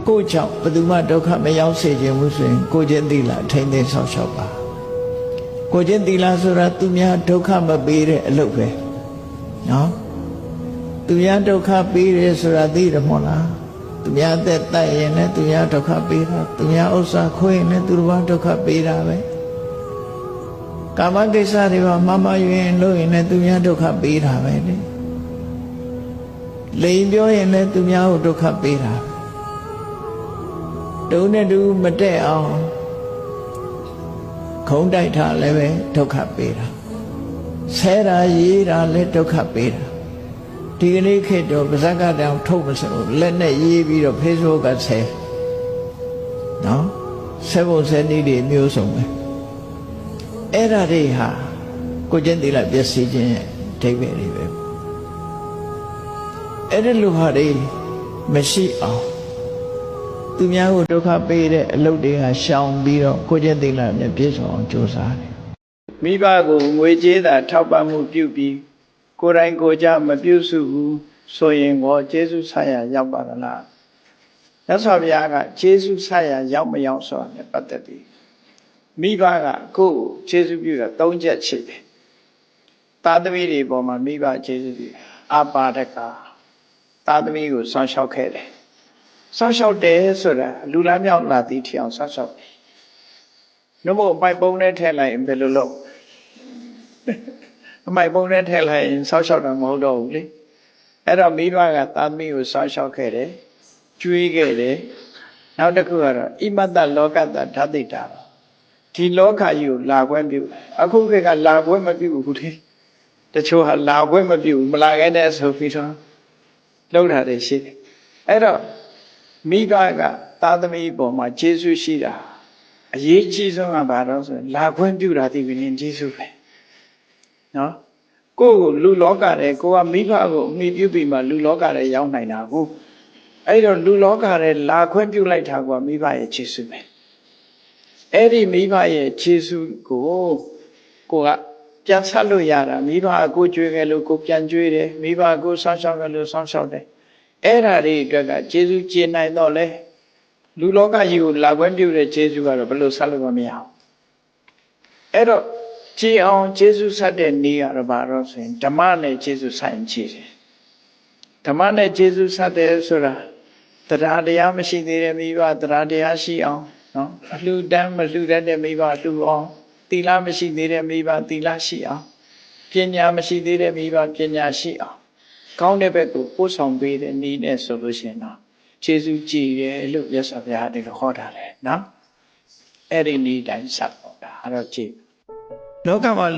ကိုကြောင့်ဘယ်သူမှဒုက္ခမရောက်စေခြင်းဘူးဆိုရင်ကိုချင်းသီလထိမ့်သိမ်းဆောက်ရှောက်ပါကိုချင်းသီလဆိုတာသူများဒုက္ခမပေးတဲ့အလုပ်ပဲနော်သူများဒုက္ခပေးတယ်ဆိုတာသိတယ်မဟုတ်လားသူများအသက်တိုက်ရင်လည်းသူများဒုက္ခပေးတာသူများဥစ္စာခွေးရင်လည်းသူတို့ဘာဒုက္ခပေးတာပဲကာမကိစ္စတွေမှာမမယွင်လို့ရင်လည်းသူများဒုက္ခပေးတာပဲလေလိန်ပြောရင်လည်းသူများကိုဒုက္ခပေးတာတုံးနဲ့တူမတက်အောင်ခုံးတိုက်ထားလည်းပဲဒုက္ခပေးတာဆဲတာရေးတာလည်းဒုက္ခပေးတာဒီကနေ့ခေတ်တော့ပါဇက်ကတောင်ထုတ်မစလို့လက်နဲ့ရေးပြီးတော့ Facebook ကဆဲနော်ဆဲဖို့ဆဲနည်းတွေမျိုးစုံပဲအဲ့ဒါတွေဟာကိုကျင့်သီလပျက်စီးခြင်းရဲ့အဓိပ္ပာယ်တွေပဲအဲ့ဒီလိုဟာတွေမရှိအောင်သူများကိုဒုက္ခပေးတဲ့အလုပ်တွေကရှောင်ပြီးတော့ကိုကျင့်သီလနဲ့ပြည့်စုံအောင်ကြိုးစားတယ်မိဘကိုငွေကြေးသာထောက်ပံ့မှုပြုပြီးကိုယ်တိုင်ကိုယ်ကြမပြုစုဘူးဆိုရင်ကိုကျေးဇူးဆက်ရရောက်ပါလားမြတ်စွာဘုရားကကျေးဇူးဆက်ရရောက်မရောက်ဆိုတာနဲ့ပတ်သက်ပြီးမိဘကကိုယ်ကျေးဇူးပြုတာ၃ချက်ရှိတယ်သားသမီးတွေပေါ်မှာမိဘကျေးဇူးပြုအပါဒကသားသမီးကိုစောင့်ရှောက်ခဲ့တယ်စောင့်ရှောက်တယ်ဆိုတာလူလားမြောက်လာသည်ထီအောင်စောင့်ရှောက်တယ်နှုတ်မို့အပိုက်ပုံးနဲ့ထည့်လိုက်ရင်ဘယ်လိုလုပ်အမိုက်ပုံးနဲ့ထည့်လိုက်ရင်စောင့်ရှောက်တာမဟုတ်တော့ဘူးလေအဲ့တော့မိဘကသားသမီးကိုစောင့်ရှောက်ခဲ့တယ်ကျွေးခဲ့တယ်နောက်တစ်ခုကတော့ဣမတ္တလောကတ္တဓာတိတာဒီလောကကြီးကိုလာခွင့်ပြုအခုခေတ်ကလာခွင့်မပြုဘူးလေတချို့ဟာလာခွင့်မပြုဘူးမလာခဲ့တဲ့ဆိုပြီးတော့လှုပ်တာတွေရှိတယ်အဲ့တော့မိဘကသားသမီးပေါ်မှာကျေးဇူးရှိတာအရေးကြီးဆုံးကဘာလို့ဆိုရင်လာခွင့်ပြုတာဒီပင်ကျေးဇူးပဲနော်ကိုယ့်ကိုလူလောကထဲကိုကမိဘကိုအမိပြုပြီးမှလူလောကထဲရောက်နိုင်တာဟုတ်အဲ့တော့လူလောကထဲလာခွင့်ပြုလိုက်တာကမိဘရဲ့ကျေးဇူးပဲအဲ့ဒီမိဘရဲ့ကျေးဇူးကိုကပြန်ဆက်လို့ရတာမိဘအကိုကြွေးခဲ့လို့ကိုပြန်ကြွေးတယ်မိဘကိုဆောင်းရှောက်ခဲ့လို့ဆောင်းရှောက်တယ်အဲ့ဓာတွေအတွက်ကကျေးဇူးကျေနိုင်တော့လေလူလောကကြီးကိုလာခွင့်ပြုတဲ့ကျေးဇူးကတော့ဘယ်လိုဆက်လို့မရအောင်အဲ့တော့ကြည်အောင်ကျေးဇူးဆက်တဲ့နေ့ကတော့ဘာလို့ဆိုရင်ဓမ္မနဲ့ကျေးဇူးဆိုင်ကြည့်တယ်ဓမ္မနဲ့ကျေးဇူးဆက်တယ်ဆိုတာတရားတရားမရှိသေးတဲ့မိဘတရားတရားရှိအောင်နော်အလှူဒန်းမလှူတတ်တဲ့မိဘလှူအောင်သီလမရှိသေးတဲ့မိဘသီလရှိအောင်ပညာမရှိသေးတဲ့မိဘပညာရှိအောင်ကောင်းတဲ့ဘက်ကိုပို့ဆောင်ပေးတဲ့နည်းနဲ့ဆိုလို့ရှိရင်တော့ကျေးဇူးကြည်တယ်လို့မြတ်စွာဘုရားဒီလိုဟောထားတယ်နော်အဲ့ဒီနည်းတိုင်းဆက်တော့တာအဲ့တော့ကြည်လောကမှာ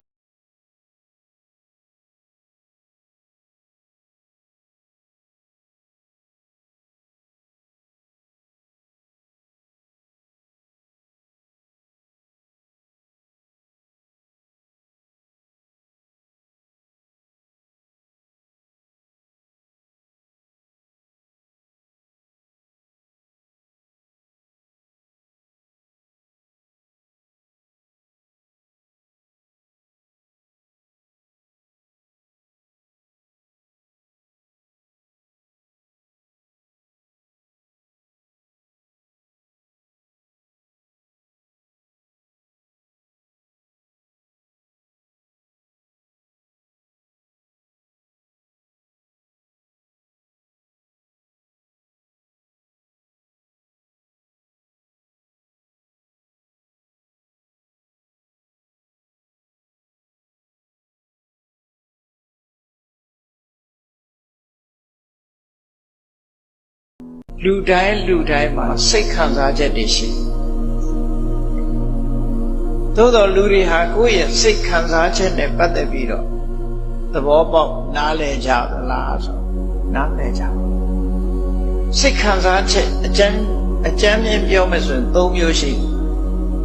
လူတိုင်းမှာစိတ်ခံစားချက်တွေရှိသို့တော်လူတွေဟာကိုယ့်ရဲ့စိတ်ခံစားချက်နဲ့ပတ်သက်ပြီးတော့သဘောပေါက်နားလည်ကြသလားဆိုနားလည်ကြစိတ်ခံစားချက်အကျမ်းမြင်ပြောမယ်ဆိုရင်၃မျိုးရှိ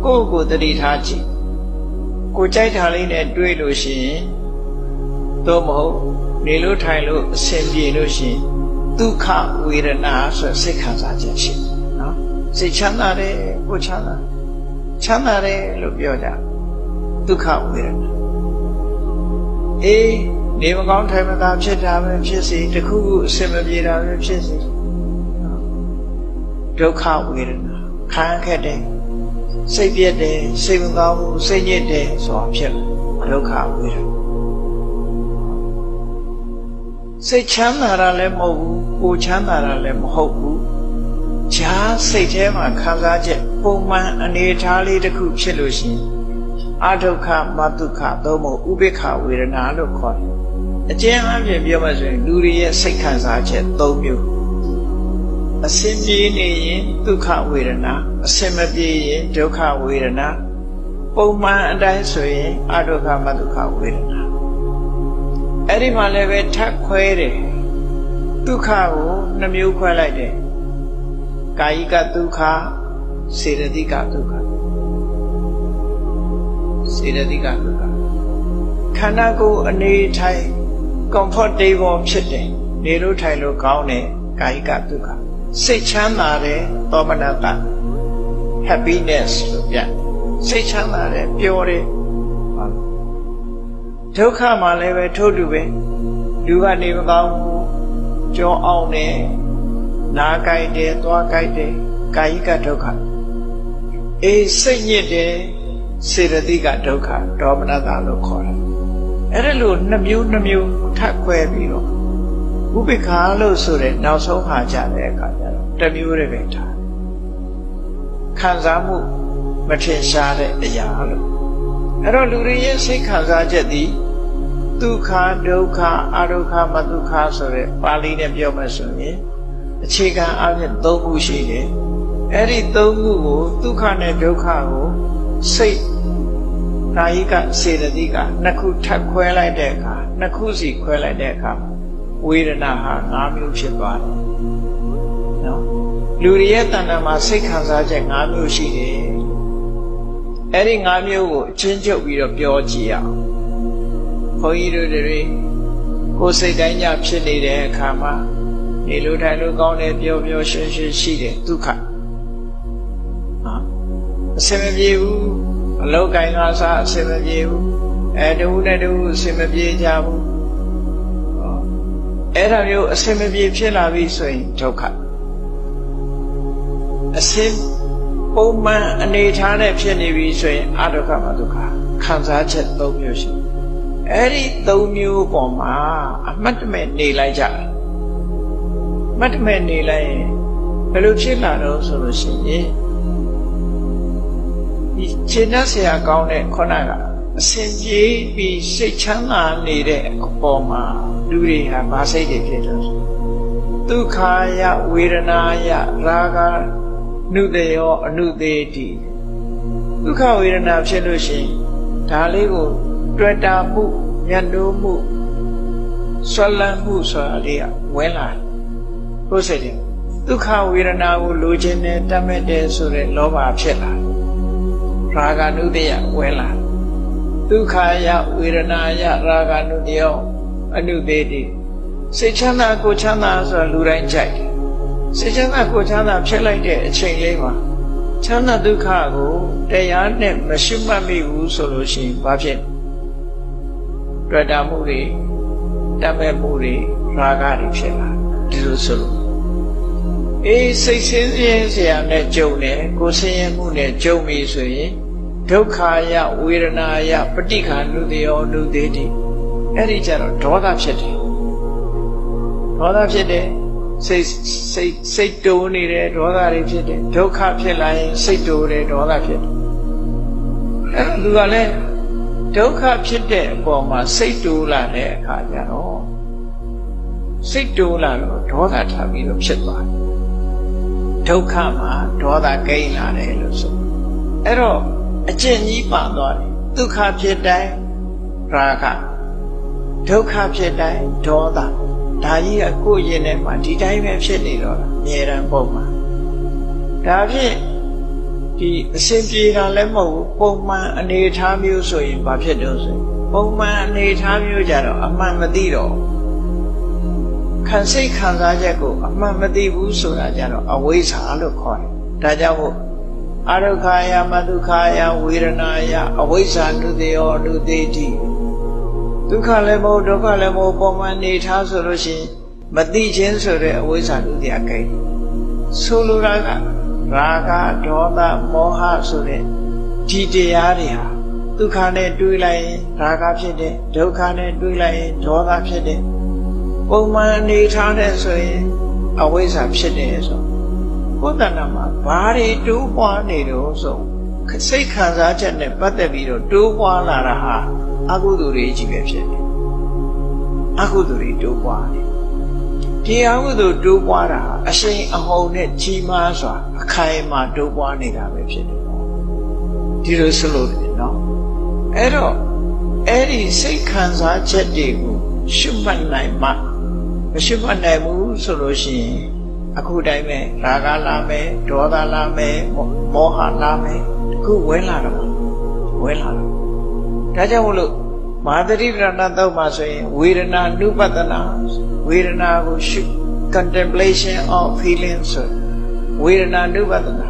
ကိုယ့်ကိုယ်တတိထားကြည့်ကိုကြိုက်တာလေးနဲ့တွေးလို့ရှိရင်သို့မဟုတ်နေလို့ထိုင်လို့အဆင်ပြေလို့ရှိရင်ဒုက္ခဝေဒနာဆိုစိတ်ခံစားချက်ရှိနော်စိတ်ချမ်းသာတယ်ကိုချမ်းသာတယ်လို့ပြောကြဒုက္ခဝေဒနာအေးနေမကောင်းထိုင်မသာဖြစ်တာပဲဖြစ်စီတခုခုအဆင်မပြေတာပဲဖြစ်စီ ဒုက္ခဝေဒနာခံခက်တယ်စိတ်ပြည့်တယ်စိတ်မကောင်းဘူးစိတ်ညစ်တယ်ဆိုတာဖြစ်လာဒုက္ခဝေဒနာစိတ်ချမ်းသာတာလည်းမဟုတ်ဘူးကိုယ်ချမ်းသာတာလည်းမဟုတ်ဘူးဈာစိတ်ထဲမှာခံစားချက်ပုံမှန်အနေထားလေးတစ်ခုဖြစ်လို့ရှိရင်အဒုက္ခမဒုက္ခသို့မဟုတ်ဥပိ္ပခဝေဒနာလို့ခေါ်တယ်အကျဉ်းအပြည့်ပြောမှဆိုရင်လူတွေရဲ့စိတ်ခံစားချက်၃မျိုးအစင်ပြေနေရင်ဒုက္ခဝေဒနာအစင်မပြေရင်ဒုက္ခဝေဒနာပုံမှန်အတိုင်းဆိုရင်အဒုက္ခမဒုက္ခဝေဒနာအဲ့ဒီမှာလည်းပဲထပ်ခွဲတယ်ဒုက္ခကိုနှမျိုးခွဲလိုက်တယ်ကာယကဒုက္ခစေတသိကဒုက္ခစေတသိကဒုက္ခခန္ဓာကိုယ်အနေထိုင် comfortable ဖြစ်တယ်နေလို့ထိုင်လို့ကောင်းတယ်ကာယကဒုက္ခစိတ်ချမ်းသာတယ်သောမနတ happiness လို့ပြစိတ်ချမ်းသာတယ်ပျော်တယ်ဒုက္ခမှာလည်းပဲထို့တူပဲလူကနေမကောင်းဘူးကြောအောင်တယ်နာကြိုက်တယ်သွားကြိုက်တယ်ကာယကဒုက္ခအေးစိတ်ညစ်တယ်စေတသိကဒုက္ခဒေါမနတလို့ခေါ်တယ်အဲ့ဒါလို့နှမျိုးထပ်ခွဲပြီးတော့ဥပိ္ပခာလို့ဆိုတဲ့နောက်ဆုံးဟာကြတဲ့အခါကျတော့တစ်မျိုးတည်းပဲထားခံစားမှုမထင်ရှားတဲ့အရာလို့အဲ့တော့လူတွေရဲ့စိတ်ခံစားချက်သည်ဒုက္ခဒုက္ခအဒုက္ခမဒုက္ခဆိုတဲ့ပါဠိနဲ့ပြောမှဆိုရင်အခြေခံအပြင်၃ခုရှိတယ်အဲ့ဒီ၃ခုကိုဒုက္ခနဲ့ဒုက္ခကိုစိတ်ကာယကစေတသိကနှစ်ခုထပ်ခွဲလိုက်တဲ့အခါနှစ်ခုစီခွဲလိုက်တဲ့အခါဝေဒနာဟာ၅မျိုးဖြစ်သွားတယ်နော်လူတွေရဲ့တဏ္ဍာမှာစိတ်ခံစားချက်၅မျိုးရှိတယ်အဲ့ဒီ၅မျိုးကိုအချင်းချုပ်ပြီးတော့ပြောကြည့်အောင်ဘုန်းကြီးတို့တွေကိုယ်စိတ်တိုင်းညဖြစ်နေတဲ့အခါမှာနေလို့ထိုင်လို့ကောင်းတယ်ပျော်ပျော်ရွှင်ရွှင်ရှိတယ်ဒုက္ခအစင်မပြေဘူးအလောကိုင်းကားစားအစင်မပြေဘူးတူနဲ့တူအစင်မပြေကြဘူးအဲ့ဒါမျိုးအစင်မပြေဖြစ်လာပြီဆိုရင်ဒုက္ခအစင်ပုံမှန်အနေထားနဲ့ဖြစ်နေပြီဆိုရင်အဒုက္ခမဒုက္ခခံစားချက်၃မျိုးရှိအဲ့ဒီ၃မျိုးပေါ်မှာအမှတ်တမဲ့နေလိုက်ကြတယ်မတ်တမဲ့နေလိုက်ရင်ဘယ်လိုဖြစ်လာတော့ဆိုလို့ရှိရင်ဒီခြေနှက်ဆရာကောင်းတဲ့ခုနကအစဉ်ပြေးပြီးစိတ်ချမ်းသာနေတဲ့အပေါ်မှာလူတွေဟာမစိတ်တွေဖြစ်တော့ဒုက္ခယဝေဒနာယရာဂနုတယောအနုသေးတိဒုက္ခဝေဒနာဖြစ်လို့ရှိရင်ဒါလေးကိုတွေ့တာမှုညှဉ်းမှုဆွလန်းမှုဆိုတာလေးကဝင်လာတယ်ကိုယ်စိတ်တယ်ဒုက္ခဝေဒနာကိုလိုချင်တယ်တတ်မဲ့တယ်ဆိုတဲ့လောဘဖြစ်လာရာဂနုတယဝင်လာဒုက္ခယဝေဒနာယရာဂနုတယောအနုသေးတိစိတ်ချမ်းသာကိုယ်ချမ်းသာဆိုတာလူတိုင်းကြိုက်တယ်စိတ်ချမ်းသာကိုယ်ချမ်းသာဖြစ်လိုက်တဲ့အချိန်လေးမှာချမ်းသာဒုက္ခကိုတရားနဲ့မရှိမှတ်မိဘူးဆိုလို့ရှိရင်ဘာဖြစ်တွေ့တာမှုတွေတတ်မဲ့မှုတွေရာဂတွေဖြစ်လာဒီလိုဆိုလို့အေးစိတ်ဆင်းရဲစရာနဲ့ကြုံတယ်ကိုယ်ဆင်းရဲမှုနဲ့ကြုံပြီဆိုရင်ဒုက္ခယဝေဒနာယပဋိက္ခဏုတယောနုသေးတိအဲ့ဒီကျတော့ဒေါသဖြစ်တယ်ဒေါသဖြစ်တယ်စိတ်တိုးနေတယ်ဒေါသတွေဖြစ်တယ်ဒုက္ခဖြစ်လာရင်စိတ်တိုးတယ်ဒေါသဖြစ်တယ်အဲ့တော့သူကလည်းဒုက္ခဖြစ်တဲ့အပေါ်မှာစိတ်တိုးလာတဲ့အခါကျတော့စိတ်တိုးလာတော့ဒေါသထပ်ပြီးတော့ဖြစ်သွားတယ်ဒုက္ခမှာဒေါသကိန်းလာတယ်လို့ဆိုအဲ့တော့အကျင့်ကြီးပါသွားတယ်ဒုက္ခဖြစ်တိုင်းရာဂဒုက္ခဖြစ်တိုင်းဒေါသဒါကြီးကကိုယ့်ရင်ထဲမှာဒီတိုင်းပဲဖြစ်နေတော့တာအမြဲတမ်းပုံမှာဒါဖြင့်ဒီအစဉ်ပြေတာလည်းမဟုတ်ဘူးပုံမှန်အနေထားမျိုးဆိုရင်ဘာဖြစ်တော့ဆိုပုံမှန်အနေထားမျိုးကြတော့အမှန်မသိတော့ခံစိတ်ခံစားချက်ကိုအမှန်မသိဘူးဆိုတာကြတော့အဝိဇ္ဇာလို့ခေါ်တယ်ဒါကြောင့်မို့အဒုက္ခယမဒုက္ခယဝေဒနာယအဝိဇ္ဇာနုတယောနုသေးတိဒုက္ခလည်းမဟုတ်ဒုက္ခလည်းမဟုတ်ပုံမှန်နေထားဆိုလို့ရှိရင်မသိခြင်းဆိုတဲ့အဝိဇ္ဇာနုတယကိန်း ဆိုလိုတာကရာဂဒေါသမောဟဆိုတဲ့ဒီတရားတွေဟာဒုက္ခနဲ့တွေးလိုက်ရင်ရာဂဖြစ်တယ်ဒုက္ခနဲ့တွေးလိုက်ရင်ဒေါသဖြစ်တယ်ပုံမှန်အနေထားတဲ့ဆိုရင်အဝိဇ္ဇာဖြစ်တယ်ဆိုကိုယ်တဏ္ဍာမှာဘာတွေတိုးပွားနေတော့ဆိုစိတ်ခံစားချက်နဲ့ပတ်သက်ပြီးတော့တိုးပွားလာတာဟာအကုသိုလ်တွေကြီးပဲဖြစ်တယ်အကုသိုလ်တွေတိုးပွားတယ်ဒီအကုသိုလ်တိုးပွားတာဟာအရှိန်အဟုန်နဲ့ကြီးမားစွာအခိုင်အမာတိုးပွားနေတာပဲဖြစ်တယ်ဒီလိုဆိုလို့တယ်နော်အဲ့တော့အဲ့ဒီစိတ်ခံစားချက်တွေကိုရှုမှတ်နိုင်မှမရှုမှတ်နိုင်ဘူးဆိုလို့ရှိရင်အခုတိုင်းပဲရာဂလာမယ်ဒေါသလာမယ်မောဟလာမယ်အခုဝင်လာတော့ဝင်လာတော့ဒါကြောင့်မလို့မဟာသတိပဋ္ဌာန်သုတ်မှာဆိုရင်ဝေဒနာနုပတနာဝေဒနာကိုရှု contemplation of feelings ဆိုဝေဒနာနုပတနာ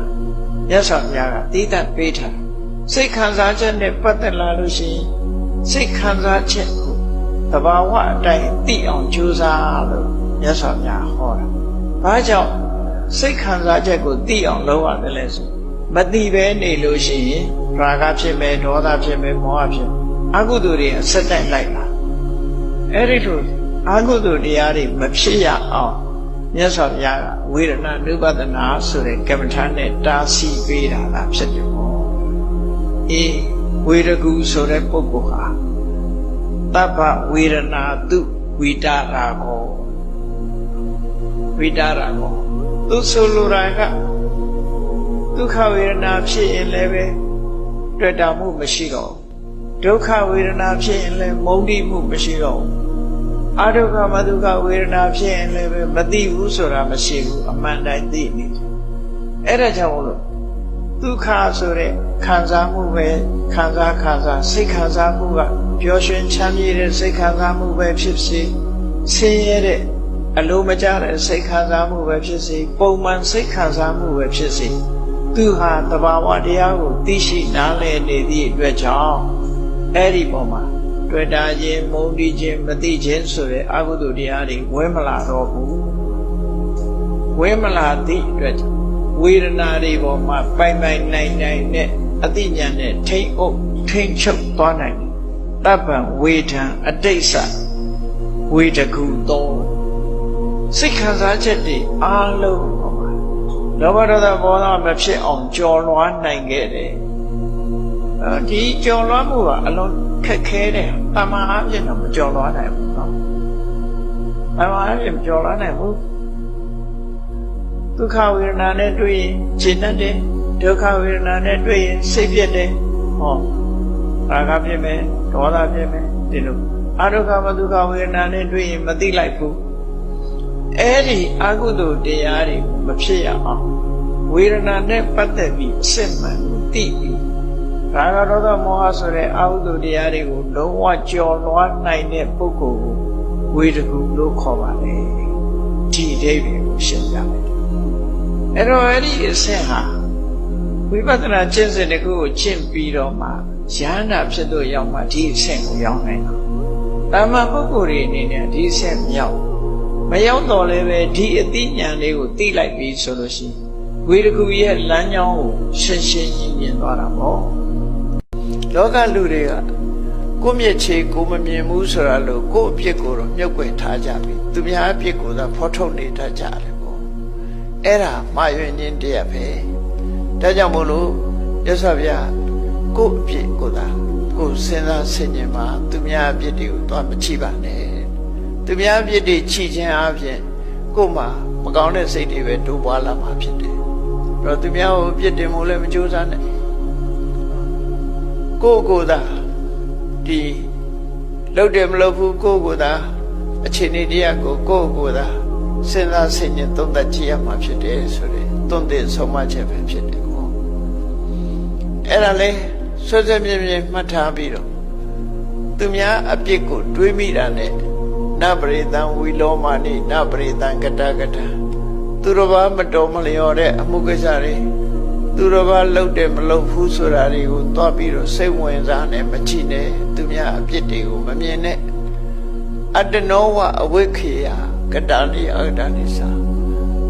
မြတ်စွာဘုရားကတည်တတ်ပေးထားစိတ်ခံစားချက်နဲ့ပတ်သက်လာလို့ရှိရင်စိတ်ခံစားချက်ကိုသဘာဝအတိုင်းသိအောင်ကြိုးစားလို့မြတ်စွာဘုရားဟောတာ။ဘာကြောင့်စိတ်ခံစားချက်ကိုသိအောင်လုပ်ရတယ်လဲဆိုမသိပဲနေလို့ရှိရင်ရာဂဖြစ်မယ်ဒေါသဖြစ်မယ်မောဟဖြစ်အကုသိုလ်တွေအဆက်တိုက်လိုက်လာ။အဲ့ဒီလိုအကုသိုလ်တရားတွေမဖြစ်ရအောင်မြတ်စွာဘုရားကဝေဒနာနုပဒနာဆိုတဲ့ကမ္မထာနဲ့တားဆီးပေးတာလားဖြစ်တယ်ပေါ့။အေးဝေဒကူဆိုတဲ့ပုဂ္ဂိုလ်ဟာတပ္ပဝေဒနာတုဝိတာရာကိုဝိတာရာကိုသူဆိုလိုတာကဒုက္ခဝေဒနာဖြစ်ရင်လည်းပဲတွေ့တာမှုမရှိတော့ဒုက္ခဝေဒနာဖြစ်ရင်လည်းမုန်းတိမှုမရှိတော့အဒုက္ခမဒုက္ခဝေဒနာဖြစ်ရင်လည်းပဲမသိဘူးဆိုတာမရှိဘူးအမှန်တိုင်းသိနေတယ်အဲ့ဒါကြောင့်မလို့ဒုက္ခဆိုတဲ့ခံစားမှုပဲခံစားစိတ်ခံစားမှုကပျော်ရွှင်ချမ်းမြေ့တဲ့စိတ်ခံစားမှုပဲဖြစ်စေဆင်းရဲတဲ့အလိုမကျတဲ့စိတ်ခံစားမှုပဲဖြစ်စေပုံမှန်စိတ်ခံစားမှုပဲဖြစ်စေသူဟာသဘာဝတရားကိုသိရှိနားလည်နေသည့်အတွက်ကြောင့်အဲ့ဒီပုံမှာတွေ့တာခြင်းမုန်းတီးခြင်းမသိခြင်းဆိုတဲ့အကုသိုလ်တရားတွေဝင်မလာတော့ဘူးဝင်မလာသည့်အတွက်ဝေဒနာတွေပေါ်မှာပိုင်နိုင်နဲ့အသိဉာဏ်နဲ့ထိမ့်ချုပ်သွားနိုင်တယ်တပ္ပံဝေဒံအတိစ္ဆဝေဒကုသောစိတ်ခံစားချက်တွေအားလုံးပေါ်မှာလောဘဒေါသမောဟမဖြစ်အောင်ကြော်လွှားနိုင်ခဲ့တယ်ဒီကြော်လွှားမှုကအလွန်ခက်ခဲတယ်တမန်အားဖြင့်တော့မကြော်လွှားနိုင်ဘူးနော်တမန်အားဖြင့်မကြော်လွှားနိုင်ဘူးဒုက္ခဝေဒနာနဲ့တွေ့ရင်ရှင်းတတ်တယ်ဒုက္ခဝေဒနာနဲ့တွေ့ရင်စိတ်ပြည့်တယ်ဟောရာဂဖြစ်မယ်ဒေါသဖြစ်မယ်ဒီလိုအဒုက္ခမဒုက္ခဝေဒနာနဲ့တွေ့ရင်မသိလိုက်ဘူးအဲ့ဒီအကုသိုလ်တရားတွေမဖြစ်ရအောင်ဝေဒနာနဲ့ပတ်သက်ပြီးအစစ်မှန်ကိုသိပြီးရာဂဒေါသမောဟဆိုတဲ့အကုသိုလ်တရားတွေကိုလုံးဝကျော်လွှားနိုင်တဲ့ပုဂ္ဂိုလ်ကိုဝေဒကုလို့ခေါ်ပါတယ်ဒီအဓိပ္ပာယ်ကိုရှင်းပြမယ်အဲ့တော့အဲ့ဒီအဆင့်ဟာဝိပဿနာကျင့်စဉ်တစ်ခုကိုကျင့်ပြီးတော့မှဉာဏ်နာဖြစ်လို့ရောက်မှဒီအဆင့်ကိုရောက်နိုင်တာတာမန်ပုဂ္ဂိုလ်တွေအနေနဲ့ဒီအဆင့်မရောက်တော့လည်းပဲဒီအသိဉာဏ်လေးကိုသိလိုက်ပြီဆိုလို့ရှိရင်ဝေဒကူရဲ့လမ်းကြောင်းကိုရှင်းရှင်းမြင်သွားတာပေါ့လောကလူတွေကကိုယ့်မျက်ခြေကိုမမြင်ဘူးဆိုတာလို့ကိုယ့်အပြစ်ကိုတော့မြုပ်ွယ်ထားကြပြီသူများအပြစ်ကိုသာဖော်ထုတ်နေတတ်ကြတယ်ပေါ့အဲ့ဒါမှားယွင်းခြင်းတရားပဲဒါကြောင့်မို့လို့ရသော်ဗျာကိုယ့်အပြစ်ကိုသာကိုယ်စဉ်းစားဆင်ခြင်မှာသူများအပြစ်တွေကိုတော့မချိပါနဲ့သူများအပြစ်တွေချိခြင်းအပြင်ကိုယ်မှာမကောင်းတဲ့စိတ်တွေပဲတိုးပွားလာမှာဖြစ်တယ်အဲ့တော့သူများကိုအပြစ်တင်ဖို့လည်းမကြိုးစားနဲ့ကိုယ်သာဒီလုပ်တယ်မလုပ်ဘူးကိုယ်သာအခြေအနေတရားကိုကိုယ်သာစဉ်းစားဆင်ခြင်သုံးသပ်ကြည့်ရမှာဖြစ်တယ်ဆိုတဲ့သွန်သင်ဆုံးမချက်ပဲဖြစ်တယ်ပေါ့အဲ့ဒါလေဆွတ်ဆက်မြင်မှတ်ထားပြီးတော့သူများအပြစ်ကိုတွေးမိတာနဲ့နပရိသံဝီလောမာနိနပရိသံကတကတသူတော်ဘာမတော်မလျော်တဲ့အမှုကိစ္စတွေသူတော်ဘာလှုပ်တယ်မလှုပ်ဘူးဆိုတာတွေကိုသွားပြီးတော့စိတ်ဝင်စားနဲ့မကြည့်နဲ့သူများအပြစ်တွေကိုမမြင်နဲ့အတ္တနောဝအဝိခေယကတ္တလိအတ္တနိသ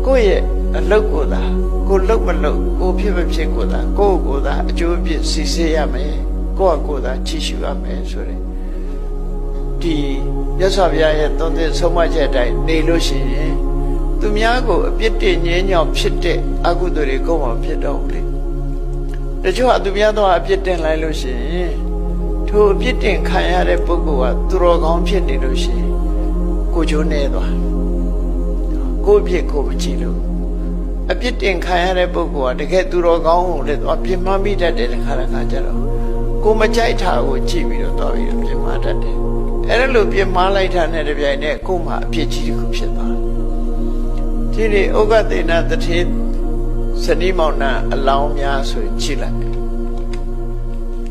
ကိုယ့်ရဲ့ အလုတ်ကိုသာကိုလုတ်မလုတ်ကိုဖြစ်မဖြစ်ကိုသာကိုသာအကျိုးအပြစ်စီစေရမယ်ကိုသာချီးရှုရမယ်ဆိုရင်ဒီမြတ်စွာဘုရားရဲ့သုံးသစ်ဆုံးမချက်အတိုင်းနေလို့ရှိရင်သူများကိုအပြစ်တင်ငြင်းညောင်ဖြစ်တဲ့အကုသိုလ်တွေကိုမှဖြစ်တော့ဘူးလေတချို့ကသူများတော့အပြစ်တင်လိုက်လို့ရှိရင်ထိုအပြစ်တင်ခံရတဲ့ပုဂ္ဂိုလ်ကသူတော်ကောင်းဖြစ်နေလို့ရှိရင်ကိုချိုးနေသွားကိုအပြစ်ကိုမကြည့်လို့အပြစ်တင်ခံရတဲ့ပုဂ္ဂိုလ်ကတကယ်သူတော်ကောင်းကိုလည်းတော့ပြစ်မှားမိတတ်တယ်တခါကြတော့ကိုမကြိုက်တာကိုကြည့်ပြီးတော့တော်ပြီးတော့ပြစ်မှားတတ်တယ်အဲ့ဒါလို့ပြစ်မှားလိုက်တာနဲ့တပြိုင်တည်းကိုမှအပြစ်ကြီးတစ်ခုဖြစ်သွားတယ်ဒီနေ့ဩဃသေနတထေဇနီးမောင်နှံအလောင်းများဆိုကြည့်လိုက်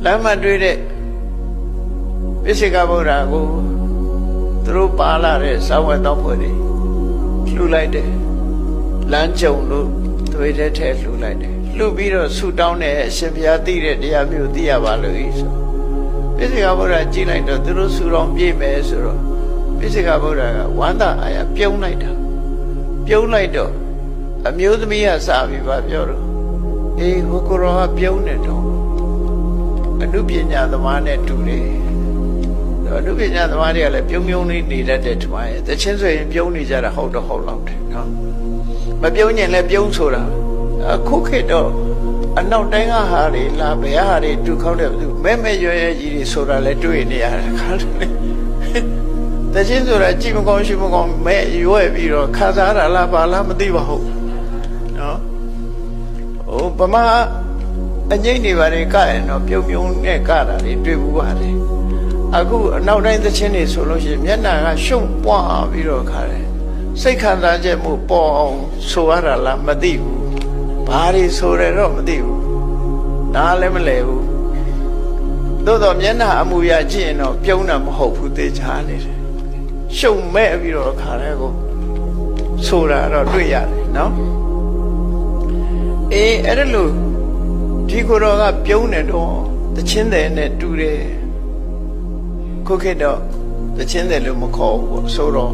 လမ်းမတွေ့တဲ့ပိစိကဗုဒ္ဓကိုသူတို့ပါလာတဲ့စာဝတ်တော်ဖွဲ့တွေလှူလိုက်တယ်လမ်းကြုံလို့သွေးထဲထဲလှူလိုက်တယ်လှူပြီးတော့ဆူတောင်းတဲ့အရှင်ဘုရားသိတဲ့တရားမျိုးသိရပါလို့ဤဆိုပိစိကဗုဒ္ဓကြည့်လိုက်တော့သူတို့ဆူတော်ပြည့်မယ်ဆိုတော့ပိစိကဗုဒ္ဓကဝမ်းသာအာရပြုံးလိုက်တော့အမျိုးသမီးကစပြီးပါပြောတော့အေးဟိုကိုရောကပြုံးနေတော့အနုပညာသမားနဲ့တူတယ်အနုပညာသမားတွေကလည်းပြုံးလေးနေတတ်တဲ့ထမရဲ့တချင်းဆိုရင်ပြုံးနေကြတာဟုတ်တော့ဟုတ်လောက်တယ်နော်မပြုံးရင်လည်းပြုံးဆိုတာအခုခေတ်တော့အနောက်တိုင်းကဟာတွေလာဘယ်ဟာတွေတူခေါက်တဲ့သူမဲရွယ်ကြီးတွေဆိုတာလည်းတွေ့နေရတယ်ခါတယ်တချင်းဆိုတာကြည့်မကောင်းရှိမကောင်းမဲရွယ်ပြီးတော့ခါစားတာလားဘာလားမသိပါဘူးနော်ဟိုဗမာအငိမ့်နေပါတယ်ကရင်တော့ပြုံးနဲ့ကတာတွေတွေ့ဘူးပါတယ်အခုအနောက်တိုင်းသချင်းတွေဆိုလို့ရှိရင်မျက်နှာကရှုံပွားပြီးတော့ခါတယ်စိတ်ခံစားချက်မှုပေါ်အောင်ဆိုရတာလားမသိဘူးဘာတွေဆိုရတော့မသိဘူးနားလည်းမလဲဘူးသို့တော့မျက်နှာအမူအရာကြည့်ရင်တော့ပြုံးတာမဟုတ်ဘူးသိချာနေတယ်ရှုံမဲ့ပြီးတော့ခါတယ်ကိုဆိုတာတော့တွေ့ရတယ်နော်အေးအဲ့ဒါလို့ဒီကိုယ်တော်ကပြုံးနေတော့တချင်းတယ်နဲ့တူတယ်ခုခေတ်တော့တချင်းတယ်လို့မခေါ်ဘူးဆိုတော့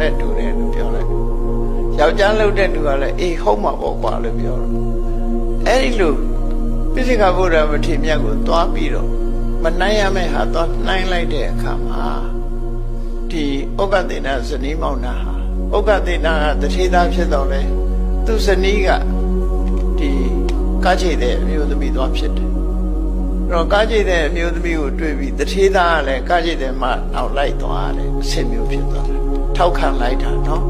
နဲ့တူတယ်လို့ပြောလိုက်ယောက်ျားလုပ်တဲ့သူကလည်းအေးဟုတ်မှာပေါ့ကွာလို့ပြောတော့အဲ့ဒီလိုပိစိကဗုဒ္ဓမထေရမြတ်ကိုသွားပြီးတော့မနိုင်ရမယ့်ဟာသွားနိုင်လိုက်တဲ့အခါမှာဒီဩဃသေနဇနီးမောင်နှံဟာဩဃသေနကတထေသားဖြစ်တော့လေသူဇနီးကဒီကားချိတ်တဲ့အမျိုးသမီးသွားဖြစ်တယ်တော့ကားချိတ်တဲ့အမျိုးသမီးကိုတွေ့ပြီးတထေသားကလည်းကားချိတ်တဲ့မှနောက်လိုက်သွားတယ်အဆင်မျိုးဖြစ်သွားတယ်ထောက်ခံလိုက်တာနော်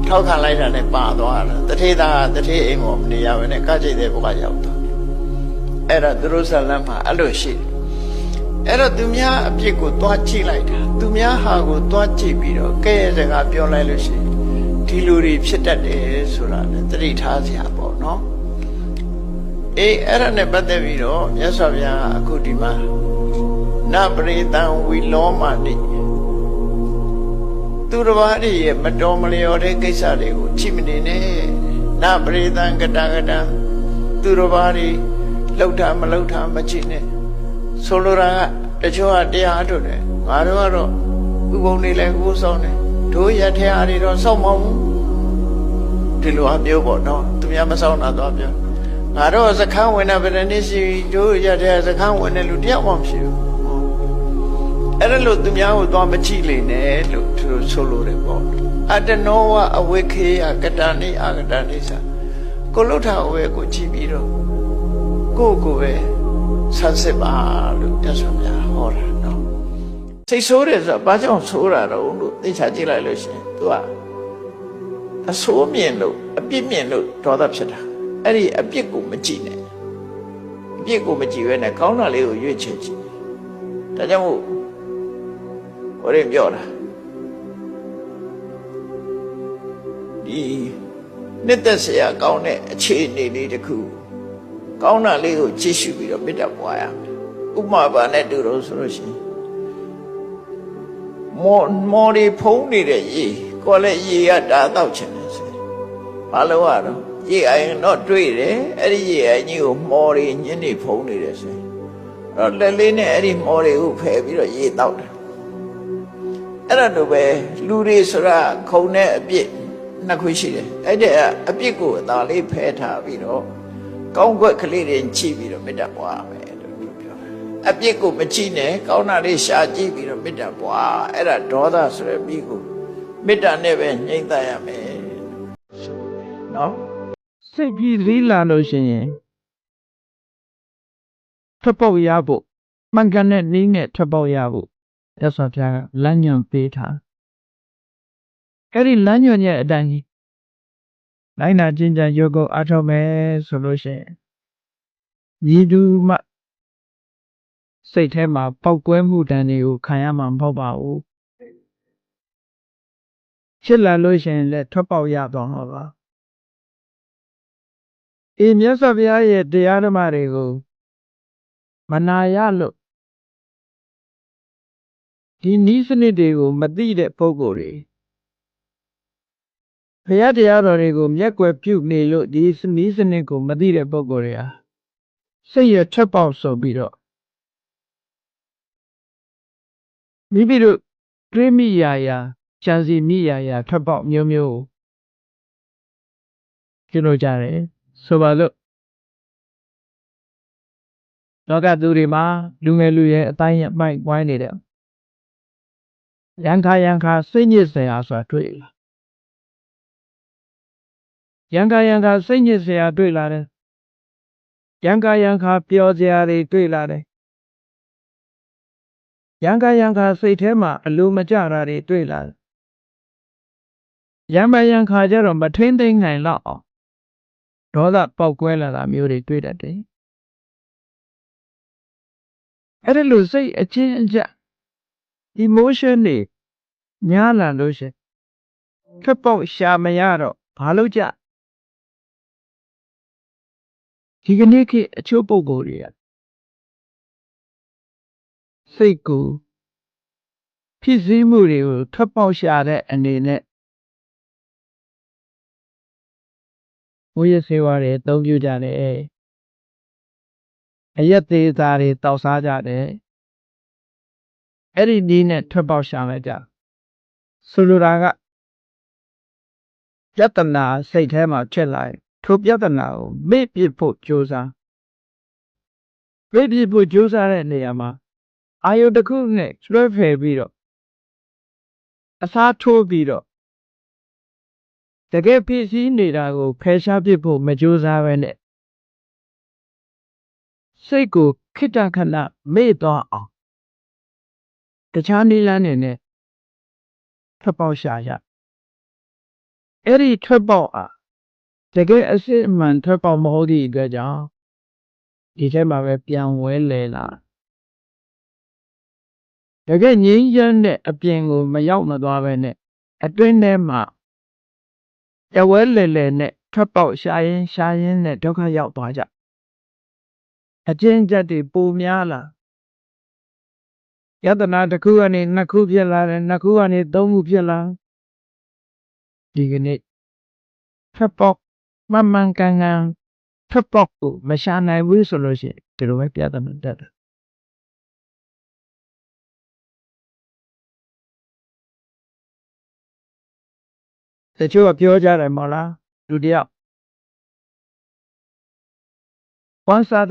ထောက်ခံလိုက်တာနဲ့ပါသွားတာတထေသားကတထေအိမ်ပေါ်မနေရဘဲနဲ့ကားချိတ်တဲ့ဘုရားရောက်သွားအဲ့ဒါသူတို့ဇလံမှာအဲ့လိုရှိတယ်အဲ့တော့သူများအပြစ်ကိုသွားကြည့်လိုက်တာသူများဟာကိုသွားကြည့်ပြီးတော့ကဲရဲ့စကားပြောလိုက်လို့ရှိရင်ဒီလူတွေဖြစ်တတ်တယ်ဆိုတာလည်းသတိထားစရာပေါ့နော်အေးအဲ့ဒါနဲ့ပတ်သက်ပြီးတော့မြတ်စွာဘုရားအခုဒီမှာနပရိသံဝီလောမတိသူတစ်ပါးတွေရဲ့မတော်မလျော်တဲ့ကိစ္စတွေကိုချိမနေနဲ့နပရိသံကတကတံသူတစ်ပါးတွေလှုပ်တာမလှုပ်တာမချိနဲ့ဆိုလိုတာကတချို့ကတရားထုတ်တယ်ငါတို့ကတော့ဥပုံတွေလည်းကိုးဆောင်တယ်တို့ရထရာတွေတော့စောင့်မအောင်ဒီလိုအမျိုးပေါ့နော်သူများမဆောင်တာတော့ပြောငါတို့စခန်းဝင်တဲ့ဗရဏိရှိတို့ရတဲ့စခန်းဝင်တဲ့လူတယောက်မှမရှိဘူးအဲ့ဒါလို့သူများကိုသွားမကြည့်လေနဲ့လို့သူတို့ဆိုလိုတယ်ပေါ့အတနောဝအဝိခေယကတနိအကတနိသကိုလုထာဝဲကိုကြည့်ပြီးတော့ကိုပဲဆန်းစစ်ပါလို့မြတ်စွာဘုရားဟောတာနော်စိတ်ဆိုးတယ်ဆိုတာဘာကြောင့်ဆိုးတာတော့လို့သိချာကြည့်လိုက်လို့ရှိရင် तू ကအဆိုးမြင်လို့အပြစ်မြင်လို့ဒေါသဖြစ်တာအဲ့ဒီအပြစ်ကိုမကြည့်နဲ့အပြစ်ကိုမကြည့်ဘဲနဲ့ကောင်းတာလေးကိုရွေးချယ်ကြည့်ဒါကြောင့်မို့ဟိုရင်ပြောတာဒီနှစ်သက်စရာကောင်းတဲ့အခြေအနေလေးတစ်ခုကောင်းတာလေးကိုကြည့်ရှုပြီးတော့မေတ္တာပွားရမယ်ဥပမာပါနဲ့တူတော့ဆိုလို့ရှိရင်မော်ဒီဖုံးနေတဲ့ရေကိုလည်းရေကတားတော့ချင်တယ်ဆိုဘာလို့ရတော့ရေအိုင်တော့တွေ့တယ်အဲ့ဒီရေအိုင်ကြီးကိုမော်ဒီညင်းနေဖုံးနေတယ်ဆိုအဲ့တော့လက်လေးနဲ့အဲ့ဒီမော်ဒီကိုဖယ်ပြီးတော့ရေတောက်တယ်အဲ့ဒါလိုပဲလူတွေဆိုတာခုံတဲ့အပြစ် နှစ်ခုရှိတယ်အဲ့ဒီအပြစ်ကိုအသာလေးဖယ်ထားပြီးတော့ကောင်းကွက်ကလေးတွေချိပြီးတော့မေတ္တာပွားရမယ်လို့ပြောတယ်အပြစ်ကိုမချိနဲ့ကောင်းတာလေးရှာကြည့်ပြီးတော့မေတ္တာပွားအဲ့ဒါဒေါသဆိုတဲ့ပြီးကိုမေတ္တာနဲ့ပဲနှိမ့်သက်ရမယ်နော်စိတ်ပြီးလေးလာလို့ရှိရင်ထွက်ပေါက်ရဖို့မှန်ကန်တဲ့နည်းနဲ့ထွက်ပေါက်ရဖို့ရသော်ပြားကလမ်းညွှန်ပေးထားအဲ့ဒီလမ်းညွှန်ရဲ့အတိုင်းလိုက်နာကျင့်ကြံရုပ်ကိုအားထုတ်မယ်ဆိုလို့ရှိရင်ညီတူမှစိတ်ထဲမှာပောက်ကွဲမှုတန်တွေကိုခံရမှာမဟုတ်ပါဘူးဖြစ်လာလို့ရှိရင်လည်းထွက်ပေါက်ရသွားမှာပါမြတ်စွာဘုရားရဲ့တရားဓမ္မတွေကိုမနာရလို့ဒီနည်းစနစ်တွေကိုမသိတဲ့ပုဂ္ဂိုလ်တွေဘုရားတရားတော်တွေကိုမျက်ကွယ်ပြုနေလို့ဒီနည်းစနစ်ကိုမသိတဲ့ပုဂ္ဂိုလ်တွေဟာစိတ်ရထွက်ပေါက်ဆိုပြီးတော့မိမိတို့တွေးမိရာကြံစီမိရာထွက်ပေါက်မျိုးမျိုးကျလို့ကြတယ်ဆိုပါလို့လောကသူတွေမှာလူငယ်လူရွယ်အတိုင်းအပိုက်ဝိုင်းနေတဲ့ရန်ခါစိတ်ညစ်စရာဆိုတာတွေ့လာရန်ခါစိတ်ညစ်စရာတွေ့လာတယ်ရန်ခါပျော်စရာတွေတွေ့လာတယ်ရန်ခါစိတ်ထဲမှာအလိုမကျတာတွေတွေ့လာတယ်ရန်ခါကျတော့မထိမ့်သိမ့်နိုင်တော့အောင်ဒေါသပေါက်ကွဲလာတာမျိုးတွေတွေ့တတ်တယ်အဲ့ဒါလို့စိတ်အချင်းအကျ emotion တွေများလာလို့ရှိရင်ထွက်ပေါက်ရှာမရတော့ဘာလို့ကြဒီကနေ့ခေတ်အချို့ပုဂ္ဂိုလ်တွေကစိတ်ကိုဖြစ်စည်းမှုတွေကိုထွက်ပေါက်ရှာတဲ့အနေနဲ့ဝိရစေဝါတွေအသုံးပြုကြတယ်အရက်သေးသားတွေတောက်စားကြတယ်အဲ့ဒီနည်းနဲ့ထွက်ပေါက်ရှာလိုက်ကြဆိုလိုတာကပြဿနာစိတ်ထဲမှာဖြစ်လာရင်ထိုပြဿနာကိုမေ့ပြစ်ဖို့ကြိုးစားမေ့ပြစ်ဖို့ကြိုးစားတဲ့နေရာမှာအာယုတစ်ခုနဲ့လွှဲဖယ်ပြီးတော့အစားထိုးပြီးတော့တကယ်ဖြစ်စည်းနေတာကိုဖယ်ရှားပစ်ဖို့မကြိုးစားပဲနဲ့စိတ်ကိုခိတ္တခဏမေ့သွားအောင်တခြားနည်းလမ်းတွေနဲ့ထွက်ပေါက်ရှာရအဲ့ဒီထွက်ပေါက်တကယ်အစစ်အမှန်ထွက်ပေါက်မဟုတ်သည့်အတွက်ကြောင့်ဒီထဲမှာပဲပြန်ဝဲလဲလာတကယ်ငြိမ်းချမ်းတဲ့အပြင်ကိုမရောက်မသွားပဲနဲ့အတွင်းထဲမှာတဝဲလဲနဲ့ထွက်ပေါက်ရှာရင်းနဲ့ဒုက္ခရောက်သွားကြအကျဉ်းချက်တွေပိုများလာယတနာတစ်ခုကနေနှစ်ခုဖြစ်လာတယ်နှစ်ခုကနေသုံးခုဖြစ်လာဒီကနေ့ထွက်ပေါက်မှန်ကန်ထွက်ပေါက်ကိုမရှာနိုင်ဘူးဆိုလို့ရှိရင်ဒီလိုပဲပြဿနာတက်တယ်တချို့ကပြောကြတယ်မဟုတ်လားလူတယောက်ဝမ်းစား